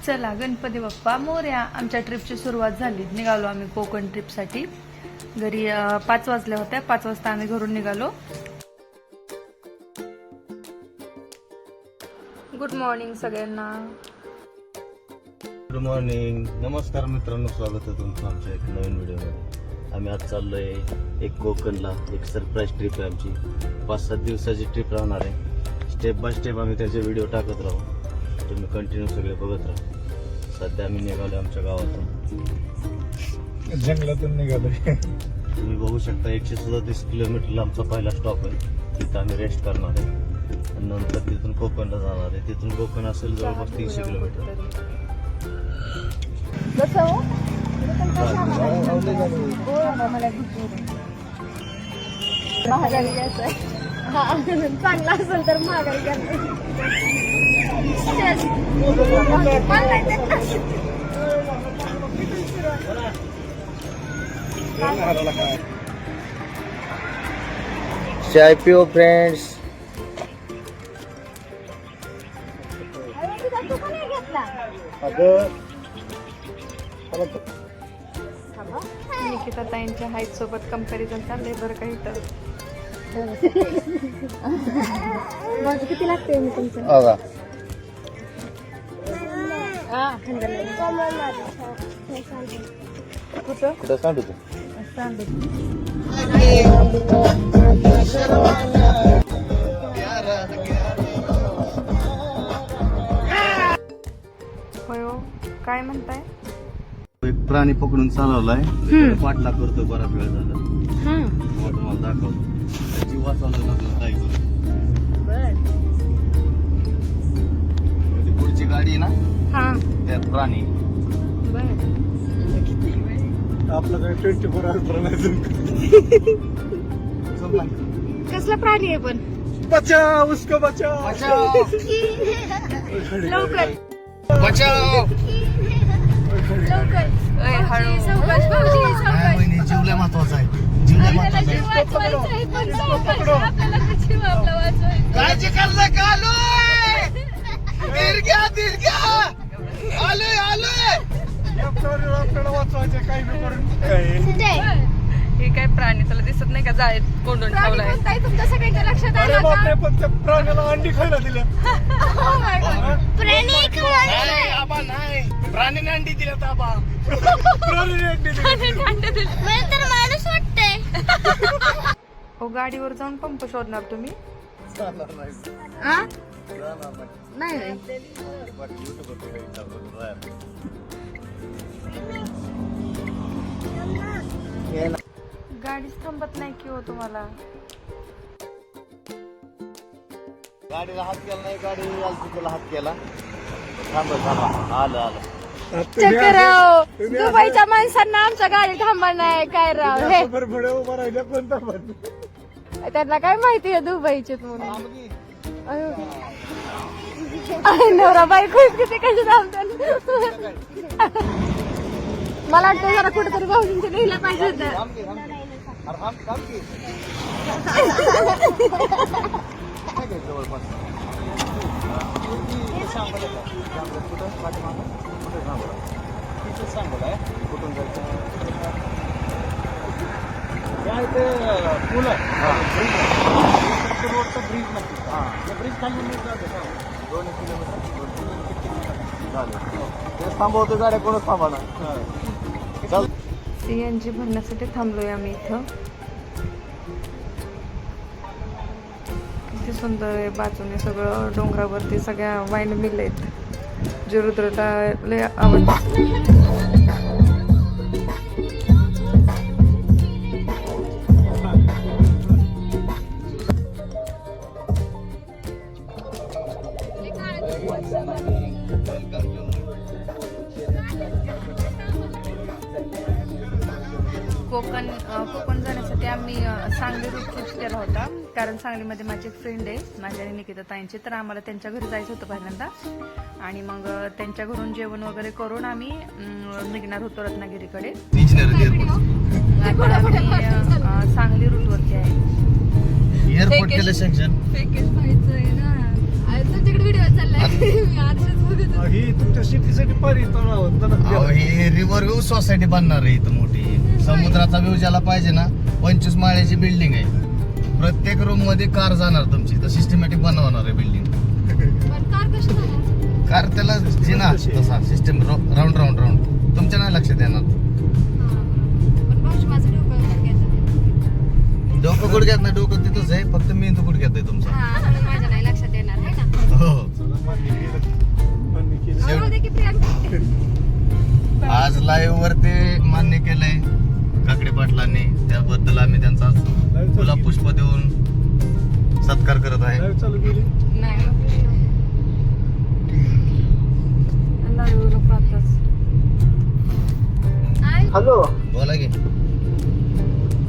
चला गणपती बाप्पा मोरया. आमच्या ट्रिपची सुरुवात झाली. निघालो आम्ही कोकण ट्रिपसाठी. घरी 5 वाजल्या होत्या. 5 वाजता आम्ही घरून निघालो. गुड मॉर्निंग सगळ्यांना. Good morning. नमस्कार मित्रांनो, स्वागत आहे तुमचं आमच्या एक नवीन व्हिडिओमध्ये. आम्ही आज चाललोय एक कोकणला. एक सरप्राईज ट्रिप आहे आमची. 5-7 दिवसाची ट्रिप राहणार आहे. स्टेप बाय स्टेप आम्ही त्याचे व्हिडिओ टाकत राहू. तुम्ही कंटिन्यू सगळे बघत राहा. सध्या आम्ही निघालो आमच्या गावातून, जंगलातून निघालोय. तुम्ही बघू शकता 137 किलोमीटरला आमचा पहिला स्टॉप आहे. तिथं आम्ही रेस्ट करणार आहे आणि नंतर तिथून कोकणला जाणार आहे. तिथून कोकण असेल जवळपास 300 किलोमीटर. महागारी घ्यायचंय. चांगला असेल तर महागारी घ्यायचं. चाय पिओ फ्रेंड्स. निकिता ताईंच्या हाईट सोबत कंपॅरिझन चाललंय बरं काही तर. किती लागते मी तुमचं? कुठं सांगू तू? होय हो, काय म्हणताय? एक प्राणी पकडून चालवलाय. पाठला करतो बराच वेळ झाला. मग तुम्हाला दाखवतो. जीव वाचवला नव्हतं काय करू. ती पुढची गाडी आहे ना, त्यात प्राणी. आपलं काय 24 आवर प्रणाली. कसला प्राणी आहे पण? बचाव उसको बचाव. लवकर बचाव. लवकर. हळू. सावकाश भाऊजी, सावकाश. जीवला महत्वाचा आहे. जीवला आपल्याला महत्वाचा जीव आहे. वाचवायचा आहे, पण सावकाश. आपल्याला तर जीव आपला वाचवायचा आहे. काळजी करला कालोय. दीर्घ्या आलोय. आपल्याला वाचवायचं काही बी करून. हे काय प्राणी तुला दिसत नाही का? जाळीत कोंडून प्राणी ठेवलाय. कोणताही तुमच्या सगळ्यांच्या लक्षात अरे आलं बापरे, का? पण त्या प्राण्याला अंडी खायला दिल्या. प्राणी नाही आबा, नाही प्राणीने अंडी दिल्यात आबा. प्राण्याने अंडी दिल्या. मला तर माणूस वाटतंय. हो, गाडीवर जाऊन पंप शोधणार तुम्ही? नाही गाडीच थांबत नाही की हो तुम्हाला. गाडीला हात केला नाही. गाडी त्याला हात केला. थांबा. आलं. चक्कराव, दुबईच्या माणसांना आमच्या गाडी थांबा नाही काय राव. हे बडबडे उभा राहिल्या पण थांबत. त्यांना काय माहिती आहे दुबईचे म्हणून. अयो. नवरा बायको किती कशी थांबतात. मला वाटतं जरा कुठेतरी भाऊजींचे लिहिलं पाहिजे होतं. कुठून जायचं? काय ते पूल आहे. रोडचा ब्रिज नक्की. ब्रिज खाली 2 किलोमीटर झालं. ते थांबवतो गाड्या, कोणच थांबवणार. चल. CNG भरण्यासाठी थांबलोय आम्ही इथं. किती सुंदर आहे. बाजूने सगळं डोंगरावरती सगळ्या वाईन मिल आहेत. जे रुद्रला लय आवडतात. कोकण जाण्यासाठी आम्ही सांगली रूट चूज केला होता. कारण सांगलीमध्ये माझी एक फ्रेंड आहे, माझ्या आणि निकिता ताईंची. तर आम्हाला त्यांच्या घरी जायचं होतं पहिल्यांदा. आणि मग त्यांच्या घरून जेवण वगैरे करून आम्ही निघणार होतो रत्नागिरीकडे. सांगली रूटवरती आहे. एअरपोर्ट केलं सेक्शन. पॅकेज व्हायचंय ना. तुमच्याकडे व्हिडिओ चाललाय मी आधीच बघत होते. ही तुमच्या शेतीसाठी पारी अहो, ही रिव्हर व्ह्यू सोसायटी बनणार आहे इथं मोठी. समुद्राचा व्ह्यू ज्याला पाहिजे ना, 25 माळ्याची बिल्डिंग आहे. प्रत्येक रूम मध्ये कार जाणार तुमची. तर सिस्टमॅटिक बनवणार आहे बिल्डिंग. पण कार कशी झाला कार त्याला जिना तसा सिस्टम राऊंड राऊंड राऊंड. तुमच्या नाही लक्षात येणार. पण भाऊजी माझं डोकं घेतात. डोकं गुडघ्यात ना, डोकं तिथंच आहे, फक्त मेंदू गुडघ्यात आहे तुमचा. म्हणून माझ्या नाही लक्षात येणार आहे ना. हो. राहू दे की प्रियांका. आज लाईव्ह वरती मान्य केलंय काकडे पाटलांनी. त्याबद्दल आम्ही त्यांचा गुलाब पुष्प देऊन सत्कार करत आहे. चालू केली. नाही हॅलो बोला की.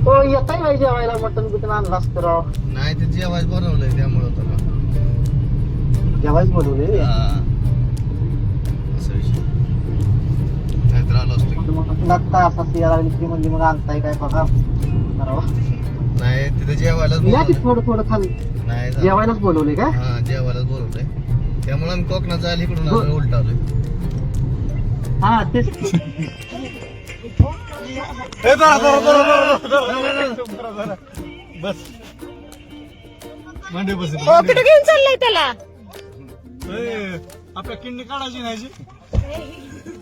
हो येत आहे जेवायला मटन बिटन आणलं असतं राव नाही ते जेवायच बनवलंय त्यामुळे होतं का. जेवायच बोलवले असा विषय. नाहीतर आलो असतो की. मग आता असं यायला लागली की म्हणजे मग आणताय काय बघा करावं. नाही तिथे जेवायलाच या की बोलवलंय. थोडं थोडं खाली नाही झालं. जेवायलाच बोलवले का हा जेवायलाच बोलवलंय. त्यामुळे आम्ही कोकणात जायला इकडून आलो, उलट आलोय. हा तेच बस मांडे बस. हो कुठे घेऊन चाललाय त्याला. आपल्या किडनी काढायची नाही जी?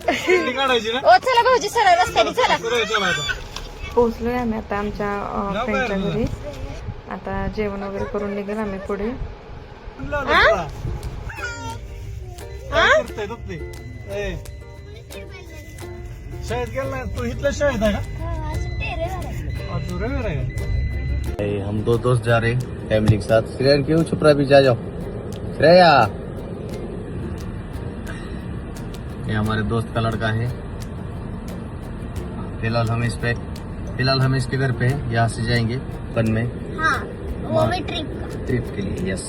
किडनी काढायची ना. ओ चला भाऊजी सरळ रस्त्याने चला. चला आता. पोहोचलोय आम्ही आता आमच्या फ्रेंडच्या घरी. आता जेवण वगैरे करून निघेल आम्ही पुढे. काय करतोय दुखते? ए, शाळेत गेला नाही तू? इथल्या शाळेत आहे का? आज रविवार आहे का? हम दो दोस्त जा रहे हैं फैमिली के साथ. श्रेया क्यों छुप रहा है? पीछे आ जाओ श्रेया. ये हमारे दोस्त का लड़का है. फिलहाल हम इसके घर पे हैं. यहाँ से जाएंगे पन में हाँ वो भी ट्रिप ट्रिप के लिए. यस.